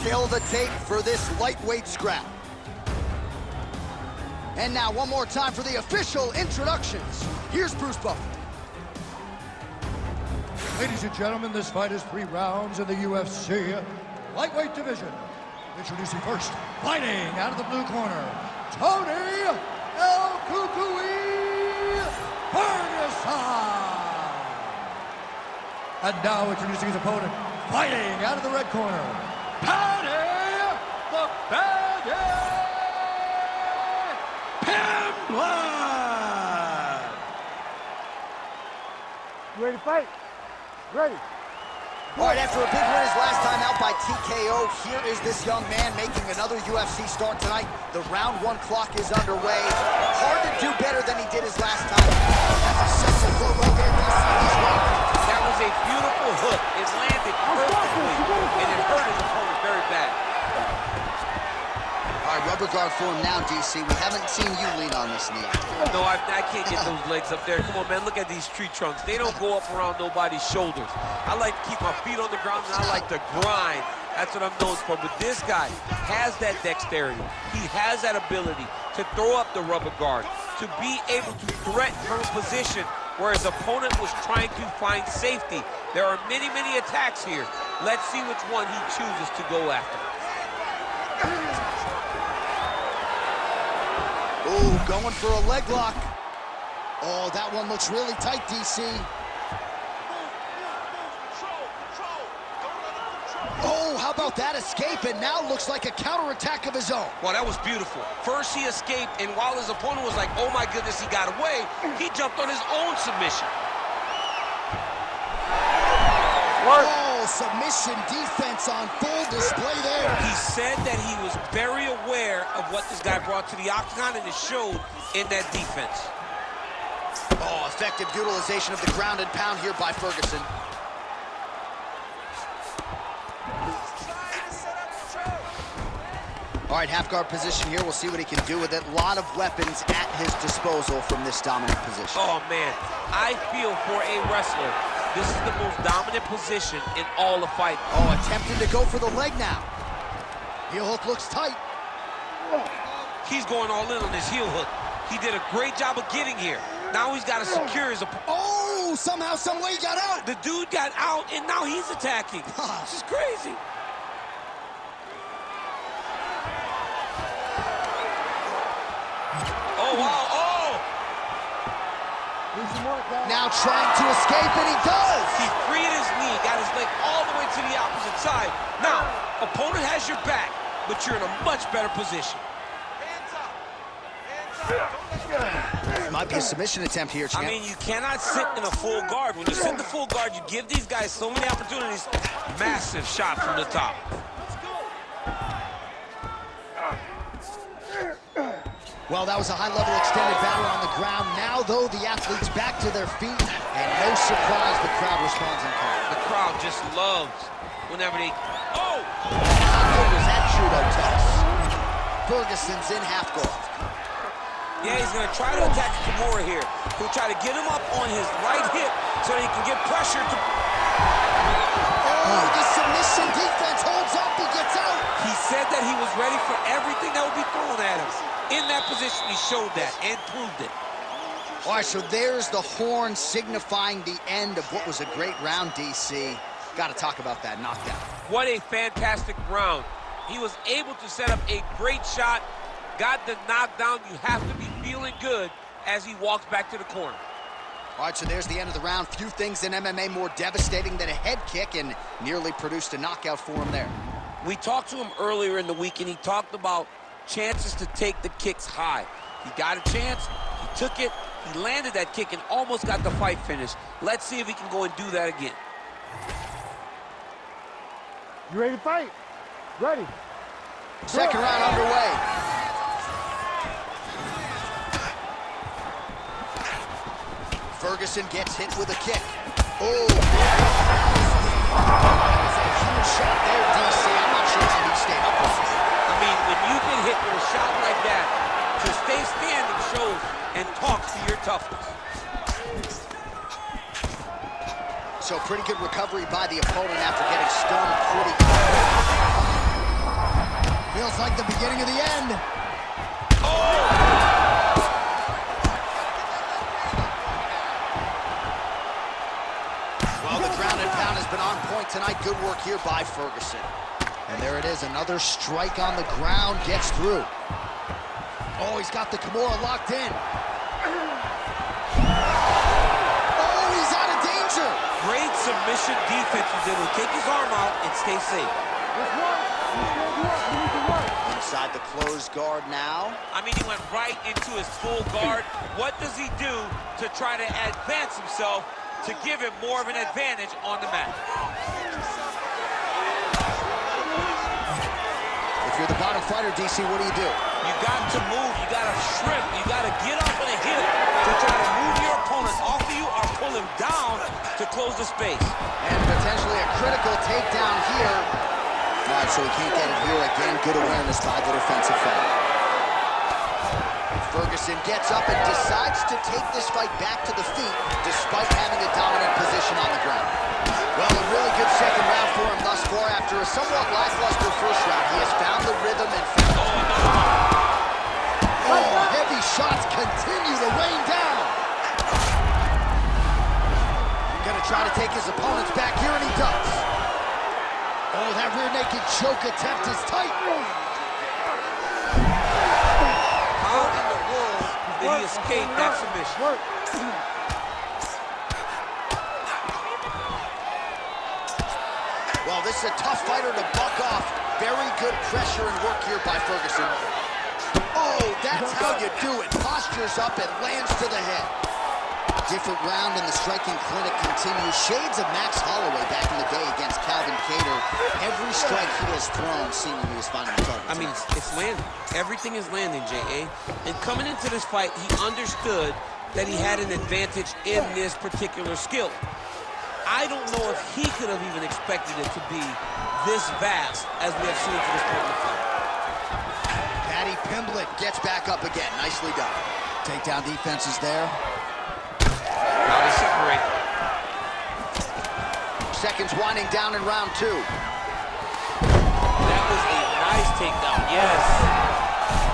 Tale of the tape for this lightweight scrap. And now one more time for the official introductions. Here's Bruce Buffer. Ladies and gentlemen, this fight is 3 rounds in the UFC lightweight division. Introducing first, fighting out of the blue corner, Tony El Kukui Ferguson. And now introducing his opponent, fighting out of the red corner, Paddy the Bandit Pimblett. You ready to fight? Ready. All right, after a big win his last time out by TKO, here is this young man making another UFC start tonight. The round 1 clock is underway. Hard to do better than he did his last time. That's a simple blow right there. That was a beautiful hook. It landed perfectly, and it hurt his opponent very bad. All right, rubber guard for him now, DC. We haven't seen you lean on this knee. No, I can't get those legs up there. Come on, man, look at these tree trunks. They don't go up around nobody's shoulders. I like to keep my feet on the ground, and I like to grind. That's what I'm known for. But this guy has that dexterity. He has that ability to throw up the rubber guard, to be able to threaten from a position where his opponent was trying to find safety. There are many, many attacks here. Let's see which one he chooses to go after. Ooh, going for a leg lock. Oh, that one looks really tight, DC. Oh, how about that escape? And now looks like a counterattack of his own. Well, that was beautiful. First, he escaped, and while his opponent was like, oh my goodness, he got away, he jumped on his own submission. Oh, submission defense on full display there. He said that he was very aware of what this guy brought to the octagon, and it showed in that defense. Oh, effective utilization of the ground and pound here by Ferguson. All right, half guard position here. We'll see what he can do with it. A lot of weapons at his disposal from this dominant position. Oh, man, I feel for a wrestler, this is the most dominant position in all of fighting. Oh, attempting to go for the leg now. Heel hook looks tight. He's going all in on his heel hook. He did a great job of getting here. Now he's got to secure his opponent. Oh, somehow, some way he got out. The dude got out, and now he's attacking. This is crazy. Oh, wow, oh! Now trying to escape, and he does! He freed his knee, got his leg all the way to the opposite side. Now, opponent has your back, but you're in a much better position. Might be a submission attempt here, champ. I mean, you cannot sit in a full guard. When you sit in the full guard, you give these guys so many opportunities. Massive shot from the top. Well, that was a high-level extended battle on the ground. Now, though, the athletes back to their feet, and no surprise, the crowd responds in kind. The crowd just loves whenever they... Oh! How good was that judo toss? Ferguson's in half guard. Yeah, he's going to try to attack Kariera here. He'll try to get him up on his right hip so that he can get pressure to... Oh, the submission defense holds up, he gets out. He said that he was ready for everything that would be thrown at him. In that position, he showed that and proved it. All right, so there's the horn signifying the end of what was a great round, DC. Got to talk about that knockdown. What a fantastic round. He was able to set up a great shot, got the knockdown. You have to be feeling good as he walks back to the corner. All right, so there's the end of the round. Few things in MMA more devastating than a head kick, and nearly produced a knockout for him there. We talked to him earlier in the week, and he talked about chances to take the kicks high. He got a chance, he took it, he landed that kick and almost got the fight finished. Let's see if he can go and do that again. You ready to fight? Ready. Second round underway. Ferguson gets hit with a kick. Oh, that was a huge shot there, DC. I'm not sure how he stayed up with it. I mean, when you get hit with a shot like that, to stay standing shows and talks to your toughness. So pretty good recovery by the opponent after getting stunned pretty quick. like the beginning of the end. Well, the ground and pound has been on point tonight. Good work here by Ferguson. And there it is, another strike on the ground, gets through. Oh, he's got the Kimura locked in. Oh, he's out of danger. Great submission defense. He's able to take his arm out and stay safe. Inside the closed guard now. I mean, he went right into his full guard. What does he do to try to advance himself to give him more of an advantage on the mat? If you're the bottom fighter, DC, what do? You got to move, you got to shrimp, you got to get up on a hip to try to move your opponent off of you or pull him down to close the space. And potentially a critical takedown here. All right, so he can't get it here again. Good awareness by the defensive fighter. Ferguson gets up and decides to take this fight back to the feet despite having a dominant position on the ground. Well, a really good second round for him thus far. After a somewhat lackluster first round, he has found the rhythm and found... Oh, heavy shots continue to rain down. Gonna try to take his opponents back here, and he does. Oh, that rear naked choke attempt is tight. How in the world did he escape that submission? Well, this is a tough fighter to buck off. Very good pressure and work here by Ferguson. Oh, that's how you do it. Postures up and lands to the head. Different round in the striking clinic continues. Shades of Max Holloway back in the day against Calvin Kattar. Every strike he has thrown seemingly is finding the target. I mean, it's landing. Everything is landing, J.A. And coming into this fight, he understood that he had an advantage in this particular skill. I don't know if he could have even expected it to be this vast as we have seen to this point in the fight. Paddy Pimblett gets back up again. Nicely done. Takedown defense is there. Now they separate. Seconds winding down in round two. That was a nice takedown, yes.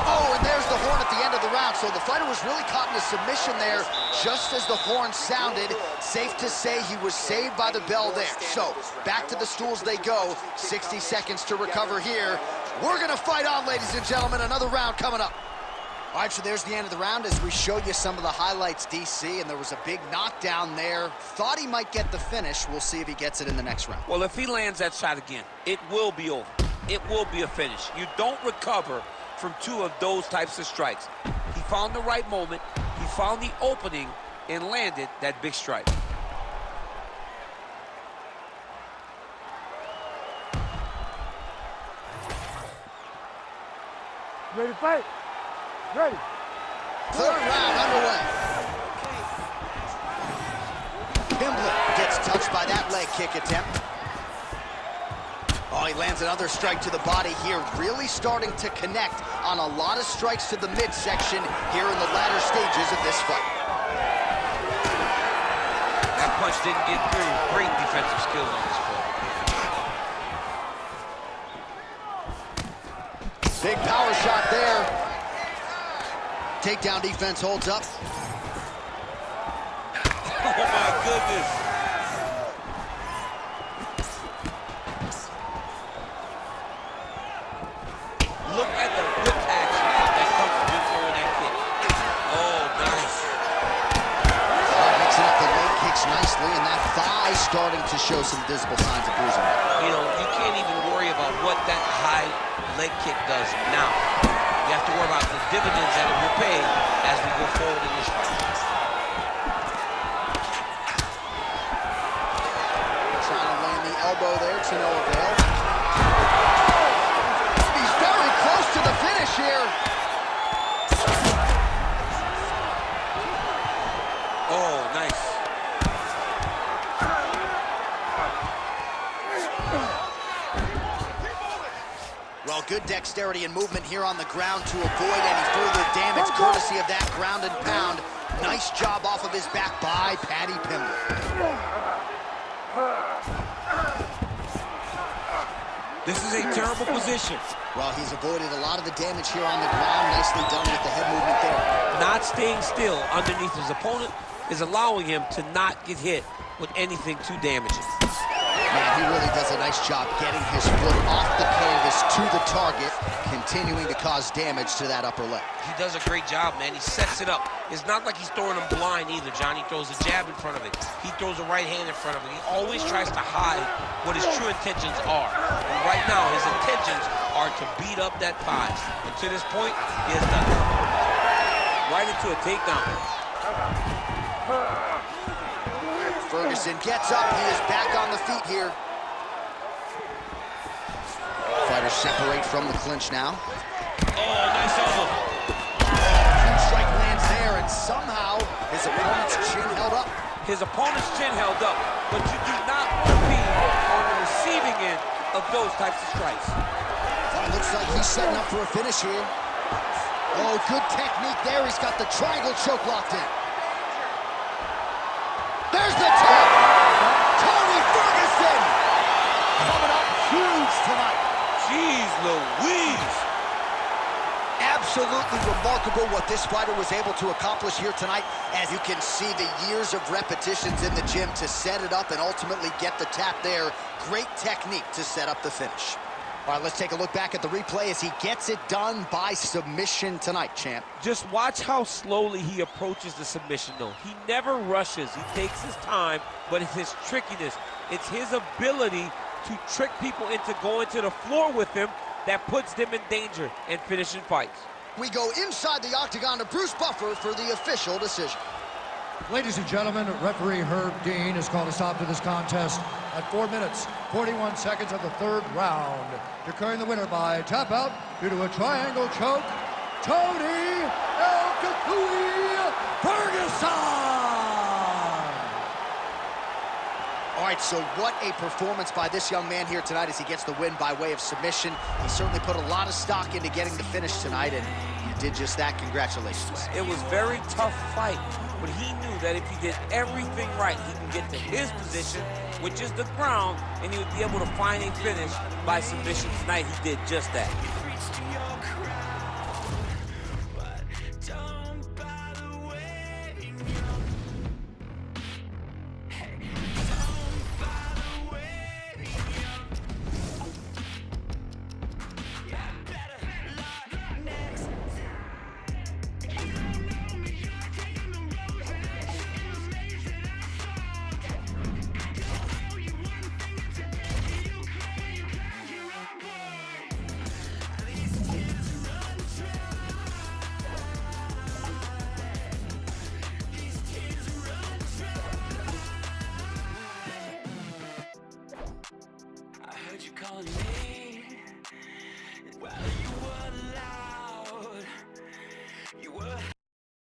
Oh, and there's the horn at the end of the round. So the fighter was really caught in a submission there just as the horn sounded. Safe to say he was saved by the bell there. So back to the stools they go. 60 seconds to recover here. We're going to fight on, ladies and gentlemen. Another round coming up. All right, so there's the end of the round as we show you some of the highlights, DC, and there was a big knockdown there. Thought he might get the finish. We'll see if he gets it in the next round. Well, if he lands that shot again, it will be over. It will be a finish. You don't recover from two of those types of strikes. He found the right moment, he found the opening, and landed that big strike. Ready to fight? Ready. Third round underway. Pimblett gets touched by that leg kick attempt. Oh, he lands another strike to the body here, really starting to connect on a lot of strikes to the midsection here in the latter stages of this fight. That punch didn't get through. Great defensive skills on this fight. Big power shot there. Takedown defense holds up. Oh my goodness. Look at the whip action that comes from him throwing that kick. Oh, nice. Mixing up the leg kicks nicely, and that thigh starting to show some visible signs of bruising. You know, you can't even worry about what that high leg kick does now. You have to worry about the dividends that it will pay as we go forward in this fight. Trying to land the elbow there to no avail. He's very close to the finish here. Oh, nice. Well, good dexterity and movement here on the ground to avoid any further damage, courtesy of that ground and pound. Nice job off of his back by Paddy Pimblett. This is a terrible position. Well, he's avoided a lot of the damage here on the ground. Nicely done with the head movement there. Not staying still underneath his opponent is allowing him to not get hit with anything too damaging. Man, he really does a nice job getting his foot off the canvas to the target, continuing to cause damage to that upper leg. He does a great job, man. He sets it up. It's not like he's throwing him blind either, John. He throws a jab in front of it. He throws a right hand in front of it. He always tries to hide what his true intentions are. And right now, his intentions are to beat up that thigh. And to this point, he has done it. Right into a takedown. Ferguson gets up. He is back on the feet here. Fighters separate from the clinch now. Oh, nice elbow. Huge strike lands there, and somehow his opponent's chin held up. His opponent's chin held up, but you do not want to be on the receiving end of those types of strikes. Well, it looks like he's setting up for a finish here. Oh, good technique there. He's got the triangle choke locked in. There's the tap! Tony Ferguson! Coming up huge tonight. Jeez Louise! Absolutely remarkable what this fighter was able to accomplish here tonight. As you can see, the years of repetitions in the gym to set it up and ultimately get the tap there. Great technique to set up the finish. All right, let's take a look back at the replay as he gets it done by submission tonight, champ. Just watch how slowly he approaches the submission, though. He never rushes. He takes his time, but it's his trickiness. It's his ability to trick people into going to the floor with him that puts them in danger and finishing fights. We go inside the octagon to Bruce Buffer for the official decision. Ladies and gentlemen, referee Herb Dean has called a stop to this contest at 4 minutes, 41 seconds of the third round, declaring the winner by tap out due to a triangle choke, Tony Ferguson! All right, so what a performance by this young man here tonight as he gets the win by way of submission. He certainly put a lot of stock into getting the finish tonight, and he did just that. Congratulations. It was a very tough fight, but he knew that if he did everything right, he can get to his position, which is the ground, and he would be able to find a finish by submission tonight. He did just that. I heard you calling me.